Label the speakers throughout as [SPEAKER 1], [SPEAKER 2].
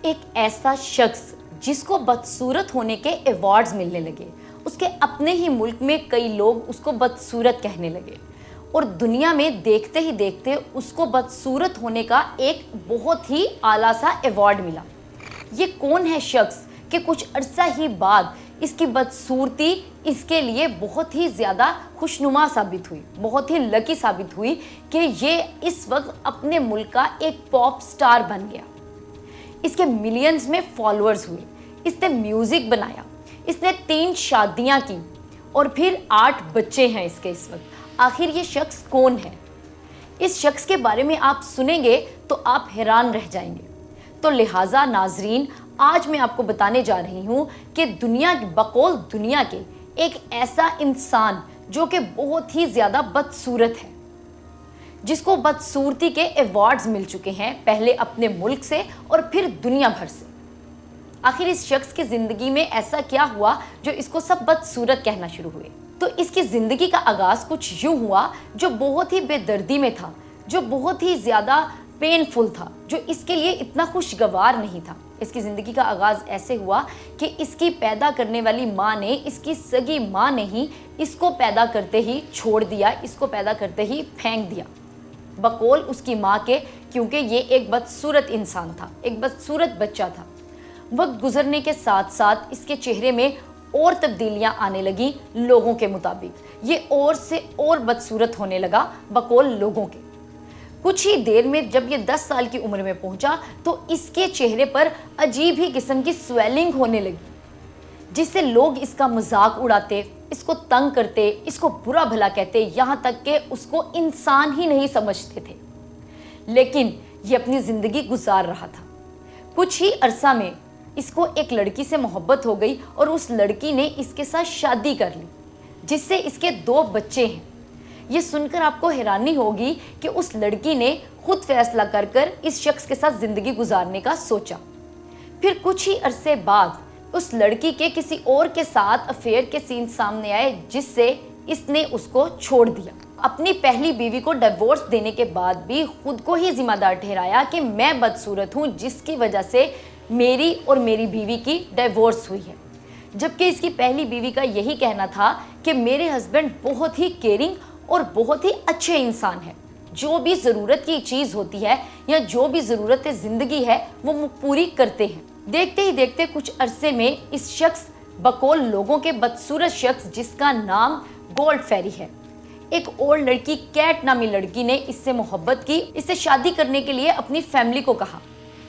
[SPEAKER 1] ایک ایسا شخص جس کو بدصورت ہونے کے ایوارڈز ملنے لگے، اس کے اپنے ہی ملک میں کئی لوگ اس کو بدصورت کہنے لگے اور دنیا میں دیکھتے ہی دیکھتے اس کو بدصورت ہونے کا ایک بہت ہی اعلیٰ سا ایوارڈ ملا۔ یہ کون ہے شخص کہ کچھ عرصہ ہی بعد اس کی بدصورتی اس کے لیے بہت ہی زیادہ خوشنما ثابت ہوئی، بہت ہی لکی ثابت ہوئی کہ یہ اس وقت اپنے ملک کا ایک پاپ سٹار بن گیا۔ اس کے ملینز میں فالوورز ہوئے، اس نے میوزک بنایا، اس نے 3 شادیاں کی اور پھر 8 بچے ہیں اس کے اس وقت۔ آخر یہ شخص کون ہے؟ اس شخص کے بارے میں آپ سنیں گے تو آپ حیران رہ جائیں گے۔ تو لہٰذا ناظرین، آج میں آپ کو بتانے جا رہی ہوں کہ بقول دنیا کے ایک ایسا انسان جو کہ بہت ہی زیادہ بدصورت ہے، جس کو بدصورتی کے ایوارڈز مل چکے ہیں، پہلے اپنے ملک سے اور پھر دنیا بھر سے۔ آخر اس شخص کی زندگی میں ایسا کیا ہوا جو اس کو سب بدصورت کہنا شروع ہوئے؟ تو اس کی زندگی کا آغاز کچھ یوں ہوا جو بہت ہی بے دردی میں تھا، جو بہت ہی زیادہ پینفل تھا، جو اس کے لیے اتنا خوشگوار نہیں تھا۔ اس کی زندگی کا آغاز ایسے ہوا کہ اس کی پیدا کرنے والی ماں نے، اس کی سگی ماں نے ہی اس کو پیدا کرتے ہی چھوڑ دیا، اس کو پیدا کرتے ہی پھینک دیا، بقول اس کی ماں کے، کیونکہ یہ ایک بدصورت انسان تھا، ایک بدصورت بچہ تھا۔ وقت گزرنے کے ساتھ ساتھ اس کے چہرے میں اور تبدیلیاں آنے لگیں لوگوں کے مطابق، یہ اور سے اور بدصورت ہونے لگا بقول لوگوں کے۔ کچھ ہی دیر میں جب یہ 10 سال کی عمر میں پہنچا تو اس کے چہرے پر عجیب ہی قسم کی سویلنگ ہونے لگی، جس سے لوگ اس کا مذاق اڑاتے، اس کو تنگ کرتے، اس کو برا بھلا کہتے، یہاں تک کہ اس کو انسان ہی نہیں سمجھتے تھے۔ لیکن یہ اپنی زندگی گزار رہا تھا۔ کچھ ہی عرصہ میں اس کو ایک لڑکی سے محبت ہو گئی اور اس لڑکی نے اس کے ساتھ شادی کر لی، جس سے اس کے 2 بچے ہیں۔ یہ سن کر آپ کو حیرانی ہوگی کہ اس لڑکی نے خود فیصلہ کر اس شخص کے ساتھ زندگی گزارنے کا سوچا۔ پھر کچھ ہی عرصے بعد اس لڑکی کے کسی اور کے ساتھ افیئر کے سین سامنے آئے، جس سے اس نے اس کو چھوڑ دیا۔ اپنی پہلی بیوی کو ڈیورس دینے کے بعد بھی خود کو ہی ذمہ دار ٹھہرایا کہ میں بدصورت ہوں، جس کی وجہ سے میری اور میری بیوی کی ڈیورس ہوئی ہے، جبکہ اس کی پہلی بیوی کا یہی کہنا تھا کہ میرے ہسبینڈ بہت ہی کیئرنگ اور بہت ہی اچھے انسان ہے، جو بھی ضرورت کی چیز ہوتی ہے یا جو بھی ضرورت زندگی ہے وہ پوری کرتے ہیں۔ دیکھتے ہی دیکھتے کچھ عرصے میں اس شخص بقول لوگوں کے بدصورت شخص جس کا نام گولڈ فیری ہے، ایک اور لڑکی کیٹ نامی لڑکی نے اس سے محبت کی، اس سے شادی کرنے کے لیے اپنی فیملی کو کہا۔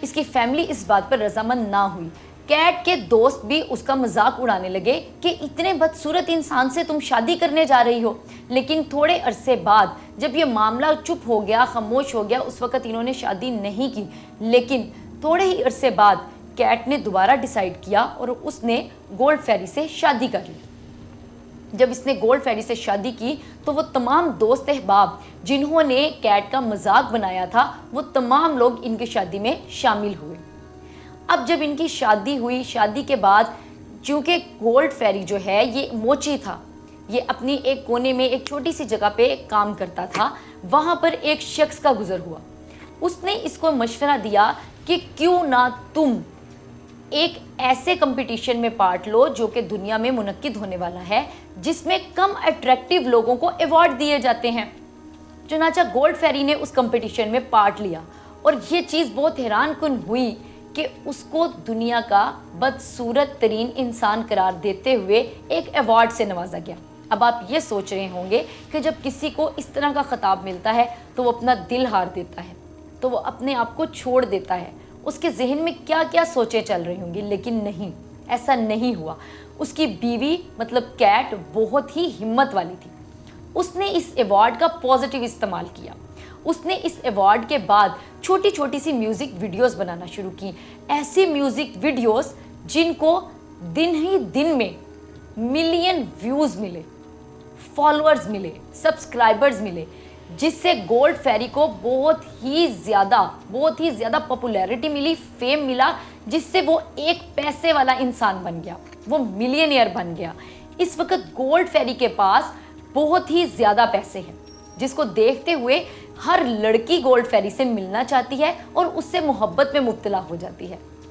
[SPEAKER 1] اس کی فیملی اس بات پر رضامند نہ ہوئی۔ کیٹ کے دوست بھی اس کا مذاق اڑانے لگے کہ اتنے بدصورت انسان سے تم شادی کرنے جا رہی ہو۔ لیکن تھوڑے عرصے بعد جب یہ معاملہ چپ ہو گیا، خاموش ہو گیا، اس وقت انہوں نے شادی نہیں کی۔ لیکن تھوڑے ہی عرصے بعد کیٹ نے دوبارہ ڈیسائیڈ کیا اور اس نے گولڈ فیری سے شادی کر لی۔ جب اس نے گولڈ فیری سے شادی کی تو وہ تمام دوست احباب جنہوں نے کیٹ کا مذاق بنایا تھا، وہ تمام لوگ ان کی شادی میں شامل ہوئے۔ اب جب ان کی شادی ہوئی، شادی کے بعد چونکہ گولڈ فیری جو ہے یہ موچی تھا، یہ اپنی ایک کونے میں ایک چھوٹی سی جگہ پہ کام کرتا تھا، وہاں پر ایک شخص کا گزر ہوا۔ اس نے اس کو مشورہ دیا کہ کیوں نہ تم ایک ایسے کمپٹیشن میں پارٹ لو جو کہ دنیا میں منعقد ہونے والا ہے، جس میں کم اٹریکٹیو لوگوں کو ایوارڈ دیے جاتے ہیں۔ چنانچہ گولڈ فیری نے اس کمپٹیشن میں پارٹ لیا اور یہ چیز بہت حیران کن ہوئی کہ اس کو دنیا کا بدصورت ترین انسان قرار دیتے ہوئے ایک ایوارڈ سے نوازا گیا۔ اب آپ یہ سوچ رہے ہوں گے کہ جب کسی کو اس طرح کا خطاب ملتا ہے تو وہ اپنا دل ہار دیتا ہے، تو وہ اپنے آپ کو چھوڑ دیتا ہے، اس کے ذہن میں کیا کیا سوچیں چل رہی ہوں گی، لیکن نہیں، ایسا نہیں ہوا۔ اس کی بیوی مطلب کیٹ بہت ہی ہمت والی تھی، اس نے اس ایوارڈ کا پازیٹیو استعمال کیا۔ اس نے اس ایوارڈ کے بعد چھوٹی چھوٹی سی میوزک ویڈیوز بنانا شروع کی، ایسی میوزک ویڈیوز جن کو دن ہی دن میں ملین ویوز ملے، فالوورز ملے، سبسکرائبرز ملے، جس سے گولڈ فیری کو بہت ہی زیادہ پاپولیرٹی ملی، فیم ملا، جس سے وہ ایک پیسے والا انسان بن گیا، وہ ملینئر بن گیا۔ اس وقت گولڈ فیری کے پاس بہت ہی زیادہ پیسے ہیں، جس کو دیکھتے ہوئے ہر لڑکی گولڈ فیری سے ملنا چاہتی ہے اور اس سے محبت میں مبتلا ہو جاتی ہے۔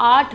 [SPEAKER 1] 8